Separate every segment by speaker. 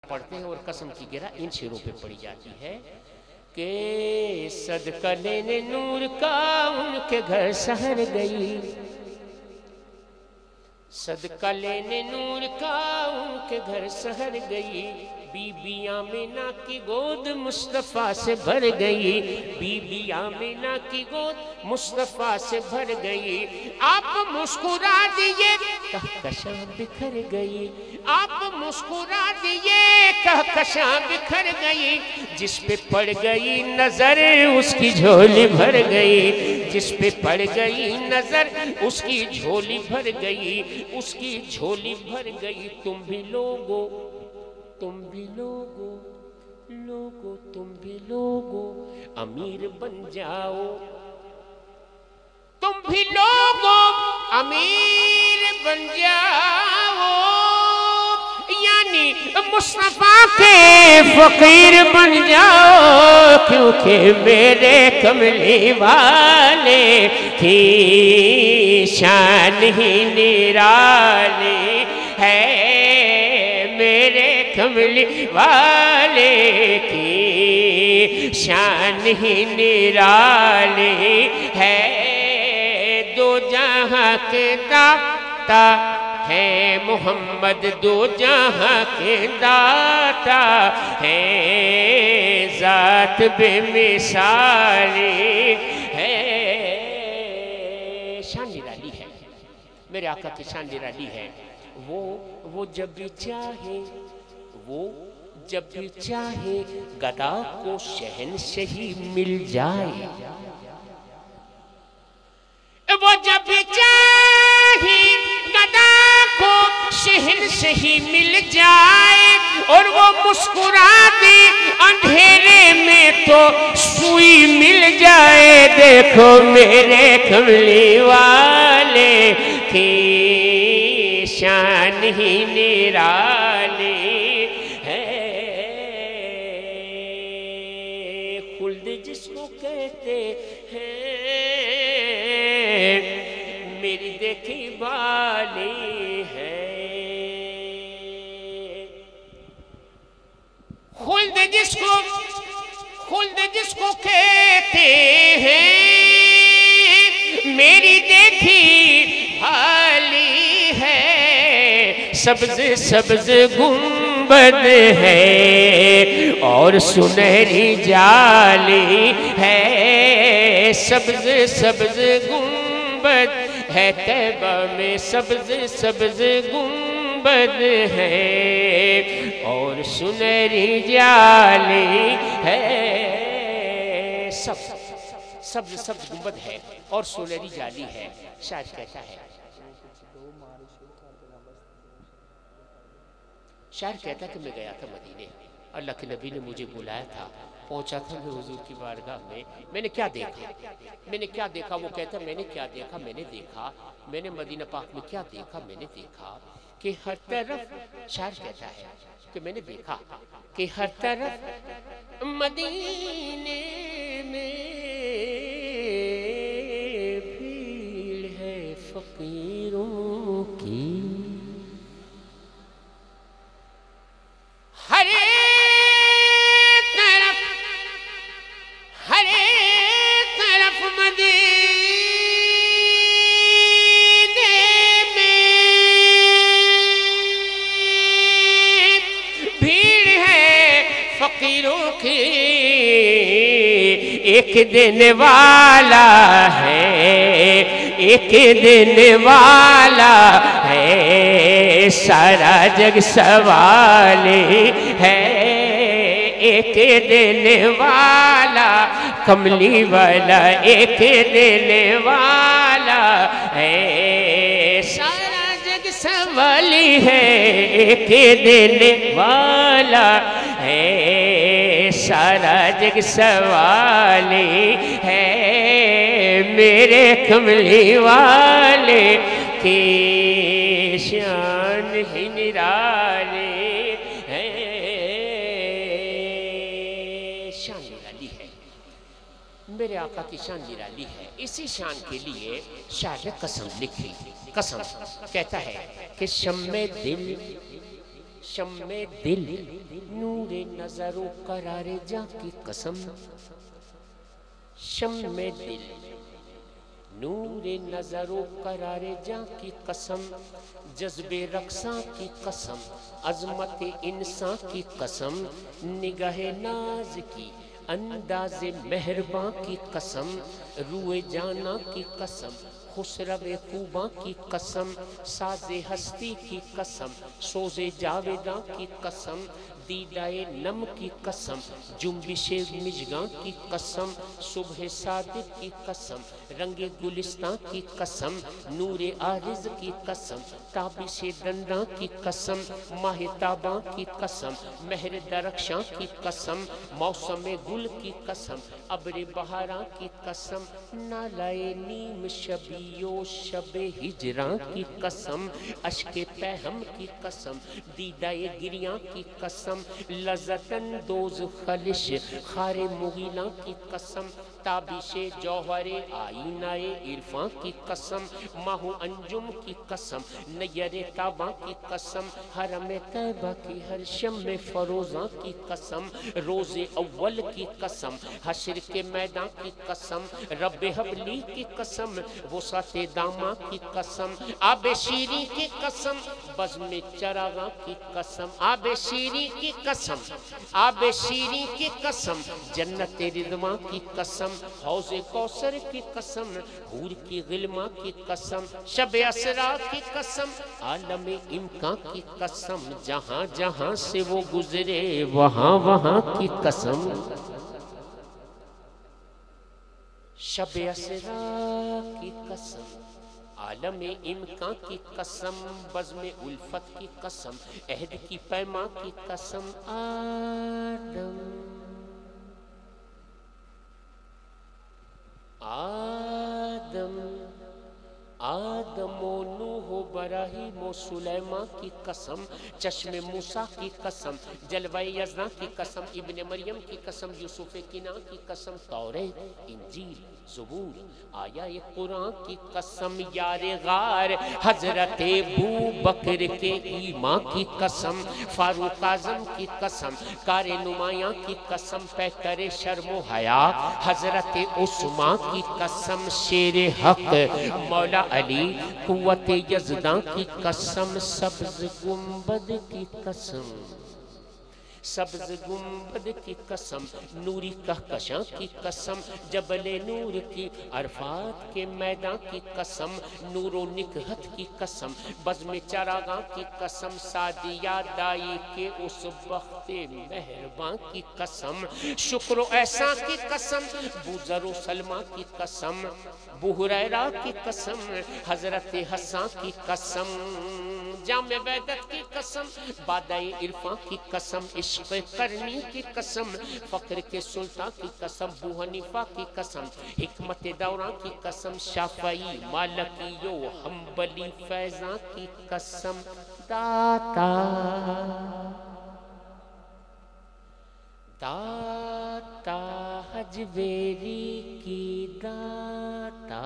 Speaker 1: پڑھتے ہیں اور قسم کی گرہ ان شعروں پہ پڑھی جاتی ہے کہ صدقہ لینے نور کا ان کے گھر سحر گئی، صدقہ لینے نور کا ان کے گھر سحر گئی، بی بی آمینہ کی گود مصطفیٰ سے بھر گئی، بی بی آمینہ کی گود مصطفیٰ سے بھر گئی، آپ مسکرا دیے کہکشاں بکھر گئی، آپ مسکرا دیے کہکشاں بکھر گئی، جس پہ پڑ گئی نظر اس کی جھولی بھر گئی، جس پہ پڑ گئی نظر اس کی جھولی بھر گئی، اس کی جھولی بھر گئی۔ تم بھی لوگو، تم بھی لوگو، لوگو تم بھی لوگو امیر بن جاؤ، تم بھی لوگو امیر بن جاؤ، یعنی مصطفیٰ کے فقیر بن جاؤ، کیونکہ میرے کملی والے کی شان ہی نرالی ہے، میرے کملی والے کی شان ہی نرالی ہے، دو جہاں کے داتا ہے محمد، دو جہاں کے داتا ہے، ذات بے مثالی ہے، شان نرالی ہے، میرے آقا کی شان نرالی ہے۔ وہ جب بھی چاہے، وہ جب بھی چاہے گدا کو شہنشاہی مل جائے، وہ جب بھی چاہے گدا کو شہنشاہی مل جائے، اور وہ مسکرا دے اندھیرے میں تو سوئی مل جائے، دیکھو میرے کملی والے کی شان ہی نرالی ہے، خلد جس کو کہتے ہیں میری دیکھی بالی ہے، خلد جس کو کہتے ہیں میری دیکھی بھالی ہے، سبز سبز گنبد ہے اور سنہری جالی ہے، سبز سبز گنبد ہے طیبہ میں، سبز سبز گنبد ہے اور سنہری جالی ہے، سبز سبز گنبد ہے اور سنہری جالی ہے۔ شاعر کہتا ہے، شاعر کہتا کہ میں گیا تھا مدینے، اللہ کے نبی نے مجھے بلایا تھا، پہنچا تھا میں حضور کی بارگاہ میں نے کیا دیکھا، میں نے کیا دیکھا، وہ کہتا میں نے کیا دیکھا، میں نے دیکھا، میں نے مدینہ پاک میں کیا دیکھا، میں نے دیکھا کہ ہر طرف، شاعر کہتا ہے کہ میں نے دیکھا کہ ہر طرف مدینے میں بھیڑ ہے فقیروں کی، ہر طرف مدینے میں بھیڑ ہے فقیروں کی، ایک دینے والا ہے، ایک دینے والا ہے، سارا جگ سوالی ہے، ایک دینے والا کملی والا، ایک دینے والا ہے، سارا جگ سوالی ہے، ایک دینے والا ہے، سارا جگ سوالی ہے، میرے کملی والے کی شان ہی نرالی ہے، شان نرالی ہے، میرے آقا کی شان نرالی ہے۔ اسی شان کے لیے شاعر نے قسم لکھی، قسم کہتا ہے کہ شمع دل شمع دل نور نظر و قرار جاں کی قسم، شمع دل نور نظر و قرار جاں کی قسم، جذب رقصاں کی قسم، عظمت انسان کی قسم، نگاہ ناز کی انداز مہرباں کی قسم، روئے جانا کی قسم، خسرو خوباں کی قسم، ساز ہستی کی قسم، سوز جاویداں کی قسم، دیدائے نم کی قسم، جنبش مژگاں کی قسم، صبح صادق کی قسم، رنگ گلستان کی قسم، نور عارض کی قسم، تابش دنداں کی قسم، ماہ تاباں کی قسم، مہر درخشاں کی قسم، موسم گل کی قسم، ابر بہاراں کی قسم، نالائے نیم شبی و شب ہجراں کی قسم، اشک پہم کی قسم، دیدائے گریاں کی قسم، لذت اندوز خلش خار مغیلاں کی قسم، تابش جوہر آئینہ عرفاں کی قسم، ماہ انجم کی قسم، نیر تاباں کی قسم، حرم طیبہ کی ہر شمع فروزاں کی قسم، روز اول کی قسم، حشر کے میدان کی قسم، رب حبلی کی قسم، وسعت داماں کی قسم، آب شیریں کی قسم، بزم چراغاں کی قسم، آب شیریں کی قسم، آب شیریں کی قسم، جنت رضواں کی قسم، حوض کوثر کی قسم، حور کی غلماں کی قسم، شب اسرا کی قسم، عالم امکان کی قسم، جہاں جہاں سے وہ گزرے وہاں وہاں کی قسم، شب اسرا کی قسم، عالم امکان کی قسم، بزم الفت کی قسم، عہد کی پیما کی قسم، آدم و نوح و ابراہیم و سلیمان کی قسم، چشم موسیٰ کی قسم، جلوہ یزداں کی قسم، ابن مریم کی قسم، یوسف کنعان کی قسم، توریت، انجیل، زبور، آیا قرآن کی قسم، یار غار حضرت ابو بکر کے ایمان کی قسم، فاروق اعظم کی قسم، کار نمایاں کی قسم، پیکر شرم و حیا حضرت عثمان کی قسم، شیر حق مولا علی قوت یزداں کی قسم، سبز گنبد کی قسم، سبز گنبد کی قسم، نوری کہکشاں کی قسم، جبل نور کی عرفات کے میدان کی قسم، نور و نکہت کی قسم، بزم چراغاں کی قسم، سعدیہ دائی کے اس بخت مہرباں کی قسم، شکر و احسان کی قسم، بوذر و سلمہ کی قسم، ابو ہریرہ کی قسم، حضرت حسان کی قسم، جامع بیدت کی قسم، بادہ عرفان کی قسم، عشق قرنی کی قسم، فقر کے سلطان کی قسم، ابو حنیفہ کی قسم، حکمت دوران کی قسم، شافعی مالکی و حنبلی فیضان کی قسم، داتا داتا حجویری کی داتا،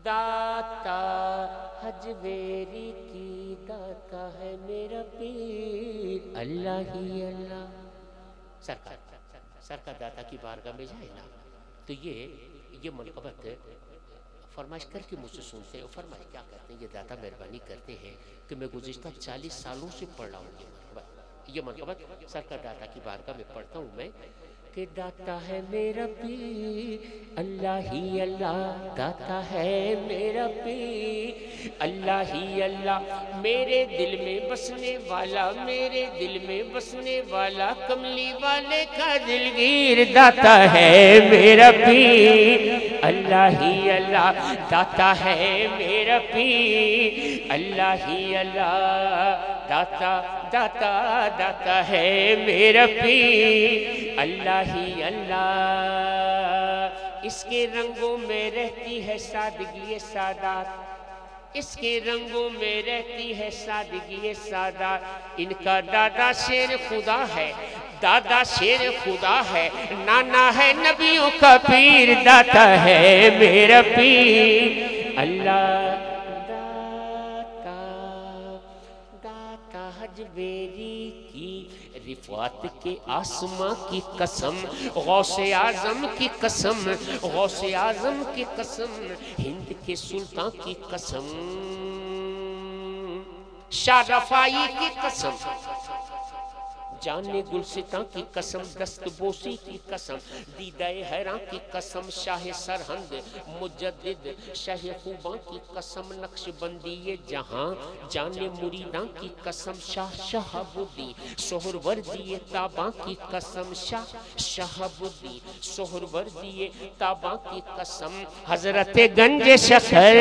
Speaker 1: داتا حجویری کی داتا ہے میرا پیر اللہ ہی اللہ۔ سرکار داتا کی بارگاہ میں جائے نا تو یہ منقبت فرمائش کر کے مجھ سے سنتے ہیں، اور فرمائش کیا کرتے ہیں، یہ داتا مہربانی کرتے ہیں کہ میں گزشتہ 40 سالوں سے پڑھ رہا ہوں یہ منقبت سرکار داتا کی بارگاہ میں پڑھتا ہوں میں کہ داتا ہے میرا پیر اللہ ہی اللہ، داتا ہے میرا پیر اللہ ہی اللہ، میرے دل میں بسنے والا، میرے دل میں بسنے والا، کملی والے کا دلگیر، داتا ہے میرا پیر اللہ ہی اللہ، داتا ہے میرا پیر اللہ ہی اللہ، داتا داتا داتا ہے میرا پیر اللہ ہی اللہ۔ اس کے رنگوں میں رہتی ہے سادگی سادات، اس کے رنگوں میں رہتی ہے سادگی سادات، ان کا دادا شیر خدا ہے، دادا شیر خدا ہے، نانا ہے نبیوں کا پیر، داتا ہے میرا پیر اللہ، اجمیری کی، رفعت کے آسماں کی قسم، غوث اعظم کی قسم، غوث اعظم کی قسم، ہند کے سلطان کی قسم، شاہ رفاعی کی قسم، جان گلستان کی قسم، دست بوسی کی قسم، دیدہ حیران کی قسم، شاہ سرہند مجدد شاہ خوباں کی قسم، نقش بندی جہاں جان مریدان کی قسم، شاہ شہاب الدین سہروردی تاباں کی قسم، شاہ شہاب الدین سہروردی تاباں کی قسم، حضرت گنج شکر،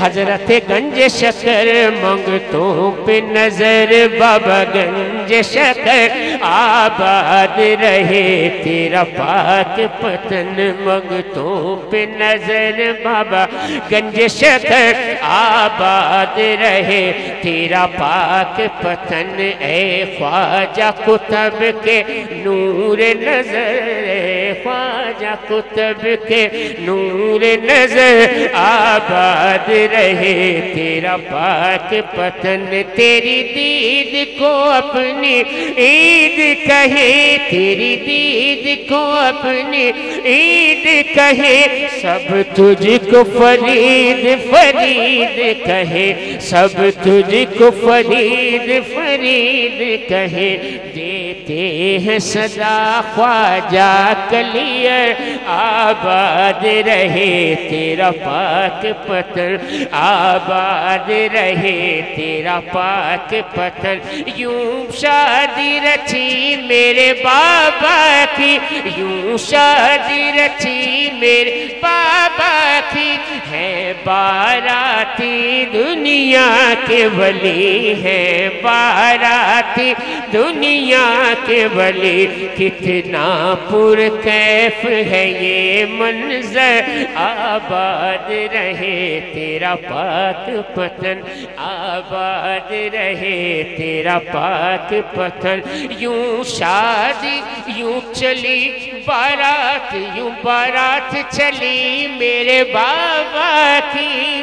Speaker 1: حضرت گنج شکر، منگتوں پہ نظر بابا گنج شکر، آباد رہے تیرا پاک پتن، منگتوں پہ نظر بابا گنج شکر، آباد رہے تیرا پاک پتن، اے خواجہ قطب کے نور نظر، اے خواجہ قطب کے نور نظر، آباد رہے تیرا پاک پتن، تیری دید کو اپنی عید کہے، تیری دید کو اپنی عید کہے، سب تجھ کو فرید فرید کہے، سب تجھ کو فرید فرید کہے، دیتے ہیں صدا خواجہ کلیر، آباد رہے تیرا پاک پتن، آباد رہے تیرا پاک پتن، یوں شادی رچی میرے بابا کی، یوں شادی رچی میرے بابا کی، ہے باراتی دنیا کے ولی، ہے باراتی دنیا کے ولی، کتنا پر کیف ہے یہ منظر، آباد رہے تیرا پاک پتن، آباد رہے تیرا پاک پتن، یوں شادی یوں چلی بارات، یوں بارات چلی میرے بابا کی،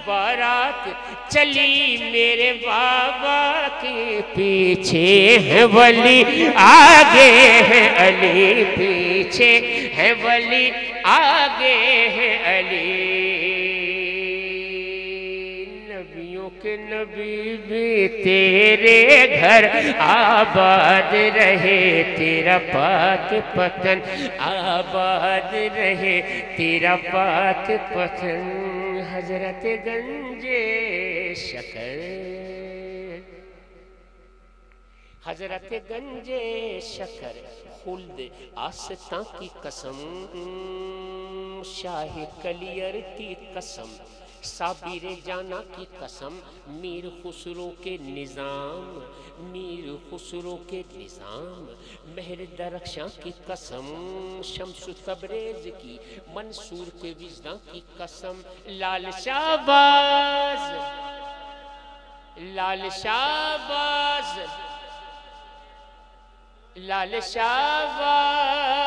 Speaker 1: بارات چلی میرے بابا کے، پیچھے ہے ولی آگے ہے علی، پیچھے ہے ولی آگے ہے علی، نبیوں کے نبی بھی تیرے گھر، آباد رہے تیرا پاک پتن، آباد رہے تیرا پاک پتن، حضرت گنج شکر، حضرت گنج شکر، خلد آستان کی قسم، شاہ کلیر کی قسم، صابر جانا کی قسم، میر خسرو کے نظام، میر خسرو کے نظام، مہر درخشاں کی قسم، شمس تبریز کی، منصور کے وجدان کی قسم، لال شہباز، لال شہباز، لال شہباز،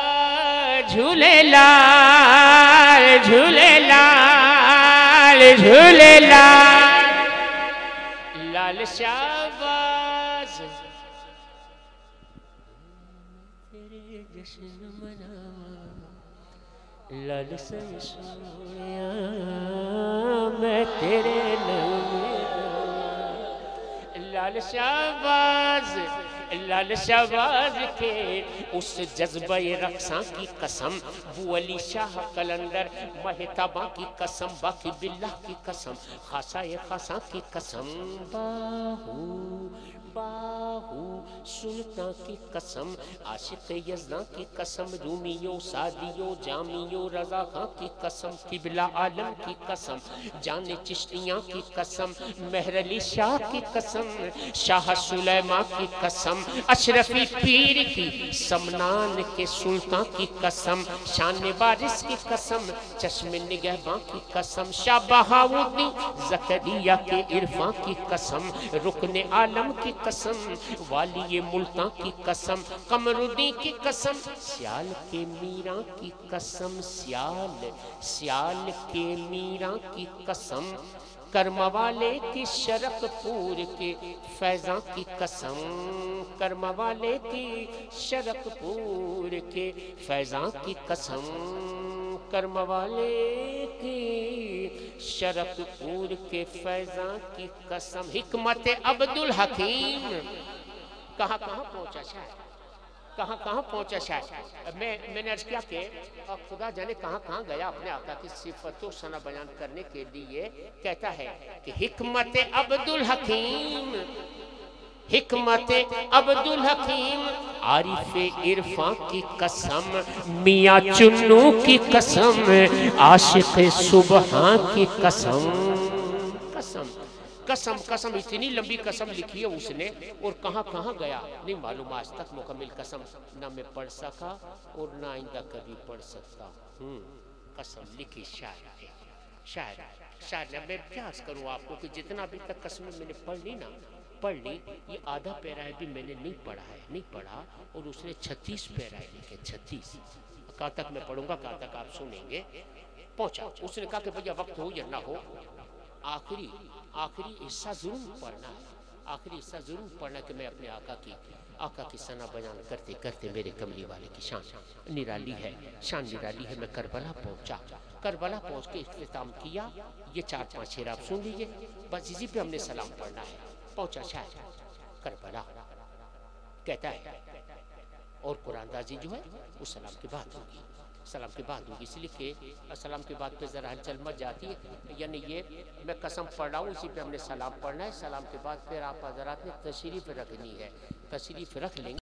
Speaker 1: جھولے لال، جھولے لال، جھولے لال، لال شہباز، تیرے جشن مناواں، لال سے سویا میں تیرے نام، لال شہباز، لال شہباز کے اس جذبہ رقصاں کی قسم، بو علی شاہ قلندر مہتاباں کی قسم، باقی باللہ کی قسم، خاصہ خاصاں کی قسم، باہو باہو سلطان کی قسم، عاشق یزدان کی قسم، رومیوں سعدیوں جامیوں رضا خان کی قسم، قبلہ عالم کی قسم، جان چشتیاں کی قسم، مہر علی شاہ کی قسم، شاہ سلیمان کی قسم، اشرفی پیر کی، سمنان کے سلطان کی قسم، شان بارس کی قسم، چشم نگہباں کی قسم، شاہ بہاؤدین زکریا کے عرفان کی قسم، رکن عالم کی قسم، والی ملتان کی قسم، قمر الدین کی قسم، سیال کے میران کی قسم، سیال کے میران کی قسم، کرم والے کی شرق پور کے فیضاں کی قسم، کرم والے کی شرق پور کے فیضاں کی قسم، کرم والے کی شرق پور کے فیضاں کی قسم۔ حکمت عبدالحکیم کہاں کہاں پہنچا شاید، کہاں کہاں پہنچا شاید۔ میں نے عرض کیا کہ خدا جانے کہاں کہاں گیا اپنے آقا کی صفت و ثنا بیان کرنے کے لیے۔ کہتا ہے کہ حکمت عبدالحکیم، حکمت عبدالحکیم، عارف عرفاں کی قسم، میاں چنو کی قسم، عاشق سبحاں کی قسم۔ قسم قسم قسم اتنی لمبی قسم لکھی ہے اس نے، اور کہاں کہاں گیا نہیں معلوم آج تک مکمل قسم نہ میں پڑھ سکا اور نہ آئندہ کبھی پڑھ سکتا ہوں۔ قسم لکھی شاعر ہے، شاعر میں کیا عرض کروں آپ کو کہ جتنا ابھی تک قسمیں میں نے پڑھ لی، یہ آدھا پیرا بھی میں نے نہیں پڑھا، اور اس نے 36 پیرا لکھے، 36۔ کہاں تک میں پڑھوں گا، کہاں تک آپ سنیں گے۔ پہنچا، اس نے کہا کہ بھیا وقت ہو یا نہ ہو، آخری حصہ ضرور پڑھنا ہے، آخری حصہ ضرور پڑھنا کہ میں اپنے آقا کی ثنا بیان کرتے کرتے میرے کملی والے کی شان نرالی ہے، شان نرالی ہے۔ میں کربلا پہنچا، کربلا پہنچ کے اختتام کیا۔ یہ 4-5 شعر آپ سن لیجئے، بس اسی پہ ہم نے سلام پڑھنا ہے۔ پہنچا شاید کربلا، کہتا ہے اور قرآن دازی جو ہے وہ سلام کے بعد ہوگی، سلام کے بعد ہوگی، اس لیے کہ سلام کے بعد پہ ذرا ہلچل مچ جاتی ہے، یعنی یہ میں قسم پڑھ رہا ہوں، اسی پہ ہم نے سلام پڑھنا ہے، سلام کے بعد پھر آپ حضرات نے تشریف رکھنی ہے، تشریف رکھ لیں گے۔